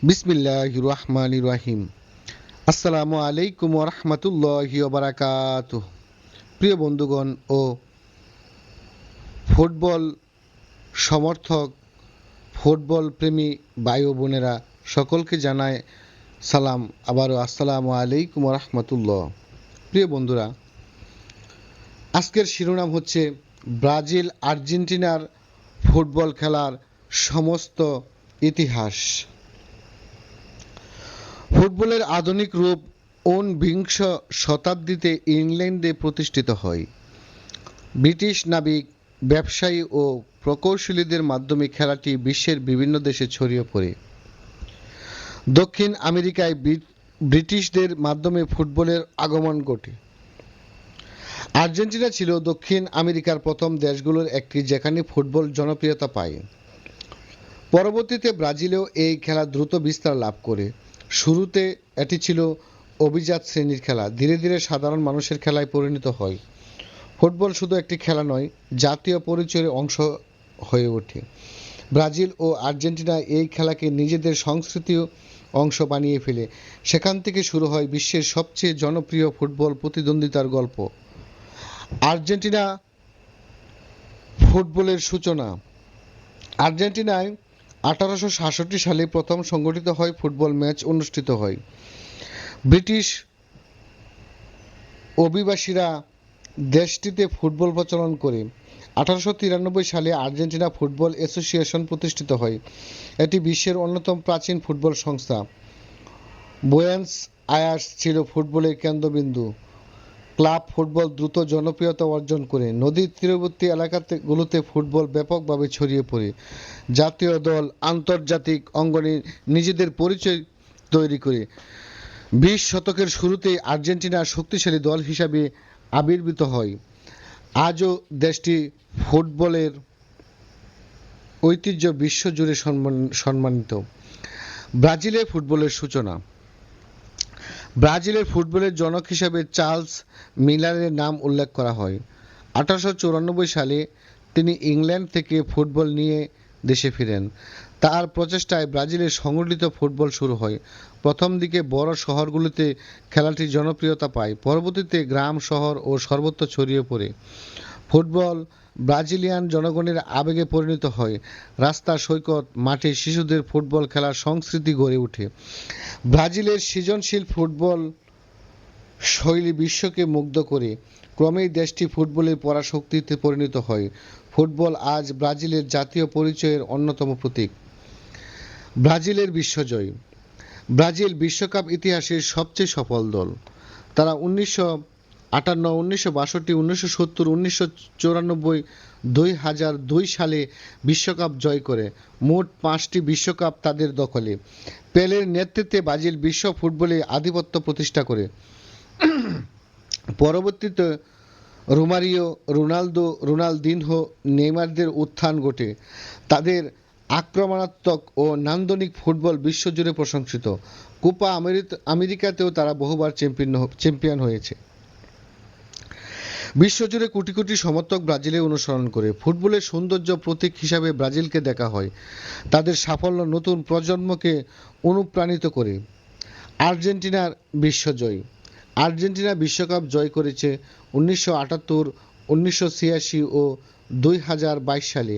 বিসমিল্লাহির রহমানির রহিম। আসসালামু আলাইকুম ওয়া রাহমাতুল্লাহি ওয়া বারাকাতুহু। প্রিয় বন্ধুগণ ও ফুটবল সমর্থক, ফুটবল প্রেমী ভাই ও বোনেরা, সকলকে জানায় সালাম, আবারও আসসালামু আলাইকুম ওয়া রাহমাতুল্লাহ। প্রিয় বন্ধুরা, আজকের শিরোনাম হচ্ছে ব্রাজিল আর্জেন্টিনার ফুটবল খেলার সমস্ত ইতিহাস। ফুটবলের আধুনিক রূপ ঊনবিংশ শতাব্দীতে ইংল্যান্ডে প্রতিষ্ঠিত হয়। ব্রিটিশ নাবিক, ব্যবসায়ী ও প্রকৌশলীদের মাধ্যমে খেলাটি বিশ্বের বিভিন্ন দেশে ছড়িয়ে পড়ে। দক্ষিণ আমেরিকায় ব্রিটিশদের মাধ্যমে ফুটবলের আগমন ঘটে। আর্জেন্টিনা ছিল দক্ষিণ আমেরিকার প্রথম দেশগুলোর একটি যেখানে ফুটবল জনপ্রিয়তা পায়। পরবর্তীতে ব্রাজিলেও এই খেলা দ্রুত বিস্তার লাভ করে। শুরুতে এটি ছিল অভিজাত শ্রেণীর খেলা, ধীরে ধীরে সাধারণ মানুষের খেলায় পরিণত হয়। ফুটবল শুধু একটি খেলা নয়, জাতীয় পরিচয়ের অংশ হয়ে ওঠে। ব্রাজিল ও আর্জেন্টিনা এই খেলাকে নিজেদের সংস্কৃতির অংশ বানিয়ে ফেলে। সেখান থেকে শুরু হয় বিশ্বের সবচেয়ে জনপ্রিয় ফুটবল প্রতিদ্বন্দ্বিতার গল্প। আর্জেন্টিনা ফুটবলের সূচনা। আর্জেন্টিনায় 1866 সালে প্রথম সংগঠিত হয় ফুটবল ম্যাচ অনুষ্ঠিত হয়। ব্রিটিশ অভিবাসীরা দেশটিতে ফুটবল প্রচলন করে। 1893 সালে আর্জেন্টিনা ফুটবল অ্যাসোসিয়েশন প্রতিষ্ঠিত হয়। এটি বিশ্বের অন্যতম প্রাচীন ফুটবল সংস্থা। বুয়েনস আয়ার্স ছিল ফুটবলের কেন্দ্রবিন্দু। ক্লাব ফুটবল দ্রুত জনপ্রিয়তা অর্জন করে। নদীর তীরবর্তী এলাকাগুলোতে ফুটবল ব্যাপকভাবে ছড়িয়ে পড়ে। জাতীয় দল আন্তর্জাতিক অঙ্গনে নিজেদের পরিচয় তৈরি করে। 20 শতকের শুরুতেই আর্জেন্টিনা শক্তিশালী দল হিসাবে আবির্ভূত হয়। আজও দেশটি ফুটবলের ঐতিহ্য বিশ্বজুড়ে সম্মানিত। ব্রাজিলে ফুটবলের সূচনা। ব্রাজিলের ফুটবলের জনক হিসাবে চার্লস মিলারের নাম উল্লেখ করা হয়। 1894 সালে তিনি ইংল্যান্ড থেকে ফুটবল নিয়ে দেশে ফিরেন। তার প্রচেষ্টায় ব্রাজিলের সংগঠিত ফুটবল শুরু হয়। প্রথম দিকে বড় শহরগুলোতে খেলাটি জনপ্রিয়তা পায়, পরবর্তীতে গ্রাম, শহর ও সর্বত্র ছড়িয়ে পড়ে। ফুটবল ব্রাজিলিয়ান জনগণের আবেগে পরিণত হয়। রাস্তা, সৈকত, মাঠে শিশুদের ফুটবল খেলার সংস্কৃতি গড়ে ওঠে। ব্রাজিলের সৃজনশীল ফুটবল শৈলী বিশ্বকে মুগ্ধ করে। ক্রমেই দেশটি ফুটবলের পরাশক্তিতে পরিণত হয়। ফুটবল আজ ব্রাজিলের জাতীয় পরিচয়ের অন্যতম প্রতীক। ব্রাজিলের বিশ্বজয়। ব্রাজিল বিশ্বকাপ ইতিহাসের সবচেয়ে সফল দল। তারা 1958, 1962, 1970, 1994, 2002 সালে বিশ্বকাপ জয় করে। মোট 5টি বিশ্বকাপ তাদের দখলে। পেলের নেতৃত্বে ব্রাজিল বিশ্ব ফুটবলে আধিপত্য প্রতিষ্ঠা করে। পরবর্তীতে রোমারিও, রোনালদো, রোনালদিনহো, নেইমারদের উত্থান ঘটে। তাদের আক্রমণাত্মক ও নান্দনিক ফুটবল বিশ্বজুড়ে প্রশংসিত। কোপা আমেরিকাতেও তারা বহুবার চ্যাম্পিয়ন হয়েছে। বিশ্বজুড়ে কোটি কোটি সমর্থক ব্রাজিলে অনুসরণ করে। ফুটবলের সৌন্দর্য প্রতীক হিসাবে ব্রাজিলকে দেখা হয়। তাদের সাফল্য নতুন প্রজন্মকে অনুপ্রাণিত করে। আর্জেন্টিনার বিশ্বজয়। আর্জেন্টিনা বিশ্বকাপ জয় করেছে 1978, 1986 ও 2022 সালে।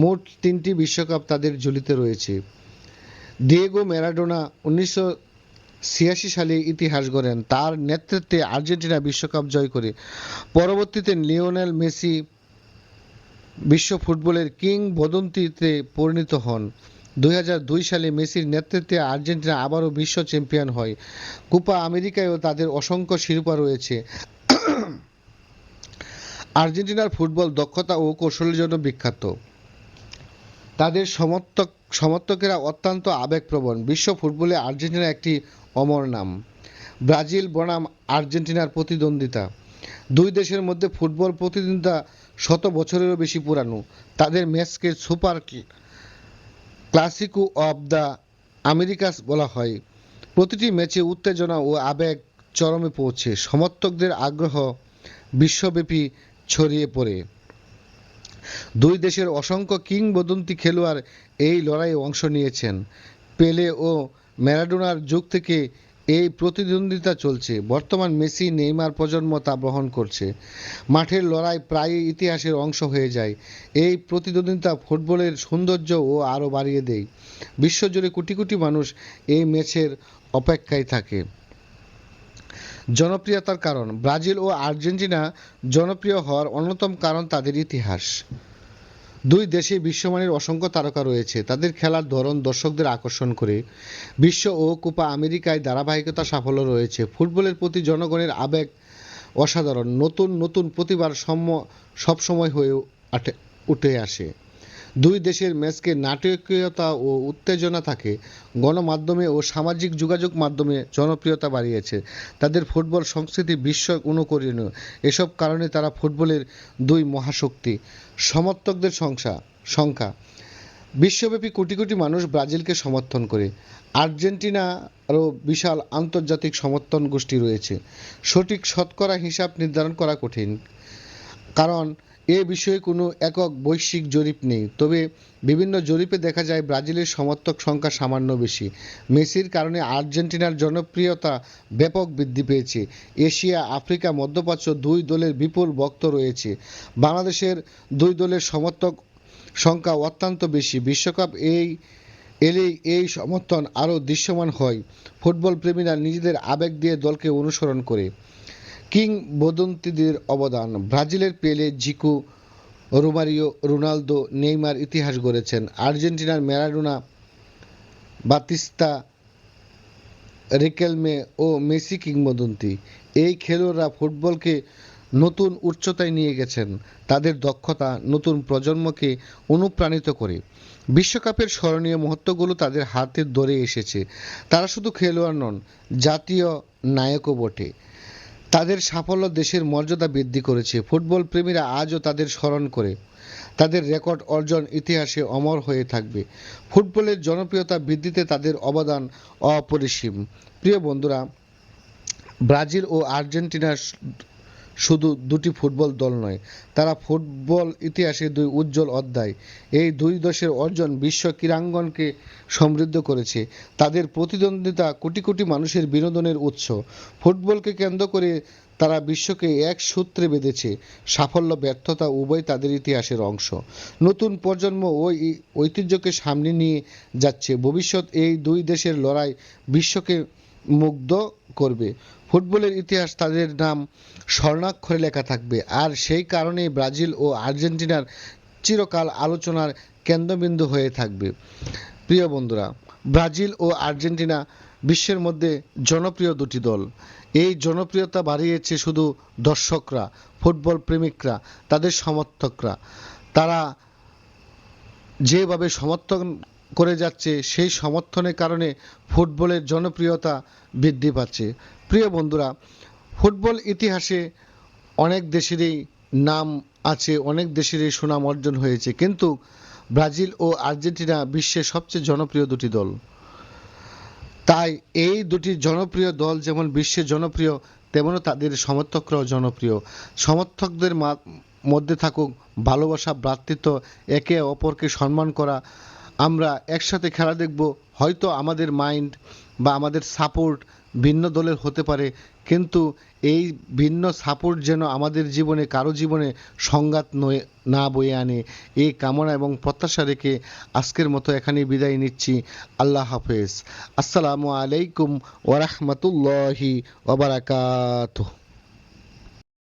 মোট 3টি বিশ্বকাপ তাদের ঝুলিতে রয়েছে। ডিয়েগো ম্যারাডোনা 1986 সালে ইতিহাস গড়েন। তার নেতৃত্বে আর্জেন্টিনা বিশ্বকাপ জয় করে। পরবর্তীতে লিওনেল মেসি বিশ্ব ফুটবলের কিংবদন্তিতে পরিণত হন। 2002 সালে মেসির নেতৃত্বে আর্জেন্টিনা আবারও বিশ্ব চ্যাম্পিয়ন হয়। কোপা আমেরিকায়ও তাদের অসংখ্য শিরোপা রয়েছে। আর্জেন্টিনার ফুটবল দক্ষতা ও কৌশলের জন্য বিখ্যাত। তাদের সমর্থকেরা অত্যন্ত আবেগপ্রবণ। বিশ্ব ফুটবলে আর্জেন্টিনা একটি অমর নাম। ব্রাজিল বনাম আর্জেন্টিনার প্রতিদ্বন্দ্বিতা। দুই দেশের মধ্যে ফুটবল প্রতিদ্বন্দ্বিতা 100 বছরেরও বেশি পুরানো। তাদের ম্যাচকে super clasico of the Americas বলা হয়। প্রতিটি ম্যাচে উত্তেজনা ও আবেগ চরমে পৌঁছে। সমর্থকদের আগ্রহ বিশ্বব্যাপী ছড়িয়ে পড়ে। দুই দেশের অসংখ্য কিংবদন্তি খেলোয়াড় এই লড়াইয়ে অংশ নিয়েছেন। পেলে ও ম্যারাডোনার যুগ থেকে এই প্রতিদ্বন্দ্বিতা চলছে। বর্তমান মেসি নেইমার প্রজন্ম তা বহন করছে। মাঠের লড়াই প্রায়ই ইতিহাসের অংশ হয়ে যায়। এই প্রতিদ্বন্দ্বিতা ফুটবলের সৌন্দর্য ও আরও বাড়িয়ে দেয়। বিশ্বজুড়ে কোটি কোটি মানুষ এই ম্যাচের অপেক্ষায় থাকে। জনপ্রিয়তার কারণ, ব্রাজিল ও আর্জেন্টিনা জনপ্রিয় হওয়ার অন্যতম কারণ তাদের ইতিহাস। দুই দেশে বিশ্বমানের অসংখ্য তারকা রয়েছে। তাদের খেলার ধরন দর্শকদের আকর্ষণ করে। বিশ্ব ও কোপা আমেরিকায় ধারাবাহিকতা সাফল্য রয়েছে। ফুটবলের প্রতি জনগণের আবেগ অসাধারণ। নতুন নতুন প্রতিভার সবসময় হয়ে উঠে আসে। দুই দেশের ম্যাচকে নাটকীয়তা ও উত্তেজনা থাকে। গণমাধ্যমে ও সামাজিক যোগাযোগ মাধ্যমে জনপ্রিয়তা বাড়িয়েছে। তাদের ফুটবল সংস্কৃতি বিশ্ব অনুকরণীয়। এসব কারণে তারা ফুটবলের দুই মহাশক্তি। সমর্থকদের সংখ্যা, বিশ্বব্যাপী কোটি কোটি মানুষ ব্রাজিলকে সমর্থন করে। আর্জেন্টিনারও বিশাল আন্তর্জাতিক সমর্থন গোষ্ঠী রয়েছে। সঠিক শতকরা হিসাব নির্ধারণ করা কঠিন, কারণ এ বিষয়ে কোনো একক বৈশ্বিক জরিপ নেই। তবে বিভিন্ন জরিপে দেখা যায় ব্রাজিলের সমর্থক সংখ্যা সামান্য বেশি। মেসির কারণে আর্জেন্টিনার জনপ্রিয়তা ব্যাপক বৃদ্ধি পেয়েছে। এশিয়া, আফ্রিকা, মধ্যপ্রাচ্য দুই দলের বিপুল ভক্ত রয়েছে। বাংলাদেশের দুই দলের সমর্থক সংখ্যা অত্যন্ত বেশি। বিশ্বকাপ এলেই এই সমর্থন আরও দৃশ্যমান হয়। ফুটবল প্রেমীরা নিজেদের আবেগ দিয়ে দলকে অনুসরণ করে। কিংবদন্তিদের অবদান, ব্রাজিলের পেলে, জিকু, রোমারিও, রোনালদো, নেইমার ইতিহাস গড়েছেন। আর্জেন্টিনার ম্যারাডোনা, বাতিস্তা, রিকেলমে ও মেসি কিংবদন্তি। এই খেলোয়াড়রা ফুটবলকে নতুন উচ্চতায় নিয়ে গেছেন। তাদের দক্ষতা নতুন প্রজন্মকে অনুপ্রাণিত করে। বিশ্বকাপের স্মরণীয় মুহূর্তগুলো তাদের হাতের ধরে এসেছে। তারা শুধু খেলোয়াড় নন, জাতীয় নায়কও বটে। তাদের সাফল্য দেশের মর্যাদা বৃদ্ধি করেছে। ফুটবল প্রেমীরা আজও তাদের স্মরণ করে। তাদের রেকর্ড অর্জন ইতিহাসে অমর হয়ে থাকবে। ফুটবলের জনপ্রিয়তা বৃদ্ধিতে তাদের অবদান অপরিসীম। প্রিয় বন্ধুরা, ব্রাজিল ও আর্জেন্টিনা শুধু দুটি ফুটবল দল নয়, তারা ফুটবল ইতিহাসে দুই উজ্জ্বল অধ্যায়। এই দুই দেশের অর্জন বিশ্ব ক্রীড়াঙ্গনকে সমৃদ্ধ করেছে। তাদের প্রতিদ্বন্দ্বিতা কোটি কোটি মানুষের বিনোদনের উৎস। ফুটবলকে কেন্দ্র করে তারা বিশ্বকে এক সূত্রে বেঁধেছে। সাফল্য, ব্যর্থতা উভয় তাদের ইতিহাসের অংশ। নতুন প্রজন্ম ওই ঐতিহ্যকে সামনে নিয়ে যাচ্ছে। ভবিষ্যৎ এই দুই দেশের লড়াই বিশ্বকে মুগ্ধ করবে। ফুটবলের ইতিহাস তাদের নাম স্বর্ণাক্ষরে লেখা থাকবে। আর সেই কারণেই ব্রাজিল ও আর্জেন্টিনার চিরকাল আলোচনার কেন্দ্রবিন্দু হয়ে থাকবে। প্রিয় বন্ধুরা, ব্রাজিল ও আর্জেন্টিনা বিশ্বের মধ্যে জনপ্রিয় দুটি দল। এই জনপ্রিয়তা বাড়িয়েছে শুধু দর্শকরা, ফুটবল প্রেমিকরা, তাদের সমর্থকরা। তারা যেভাবে সমর্থন করে যাচ্ছে, সেই সমর্থনের কারণে ফুটবলের জনপ্রিয়তা বৃদ্ধি পাচ্ছে। প্রিয় বন্ধুরা, ফুটবল ইতিহাসে অনেক দেশেরই নাম আছে, অনেক দেশেরই সুনাম অর্জন হয়েছে, কিন্তু ব্রাজিল ও আর্জেন্টিনা বিশ্বের সবচেয়ে জনপ্রিয় দুটি দল। তাই এই দুটি জনপ্রিয় দল যেমন বিশ্বে জনপ্রিয়, তেমনও তাদের সমর্থকরাও জনপ্রিয়। সমর্থকদের মধ্যে থাকুক ভালোবাসা, ভ্রাতৃত্ব, একে অপরকে সম্মান করা। আমরা একসাথে খেলা দেখব। হয়তো আমাদের মাইন্ড বা আমাদের সাপোর্ট ভিন্ন দলের হতে পারে, কিন্তু এই ভিন্ন সাপোর্ট যেন আমাদের জীবনে, কারো জীবনে সংঘাত না বয়ে আনে, এই কামনা এবং প্রত্যাশা রেখে আজকের মতো এখানেই বিদায় নিচ্ছি। আল্লাহ হাফেজ। আসসালামু আলাইকুম ওয়া রাহমাতুল্লাহি ওয়া বারাকাতুহু।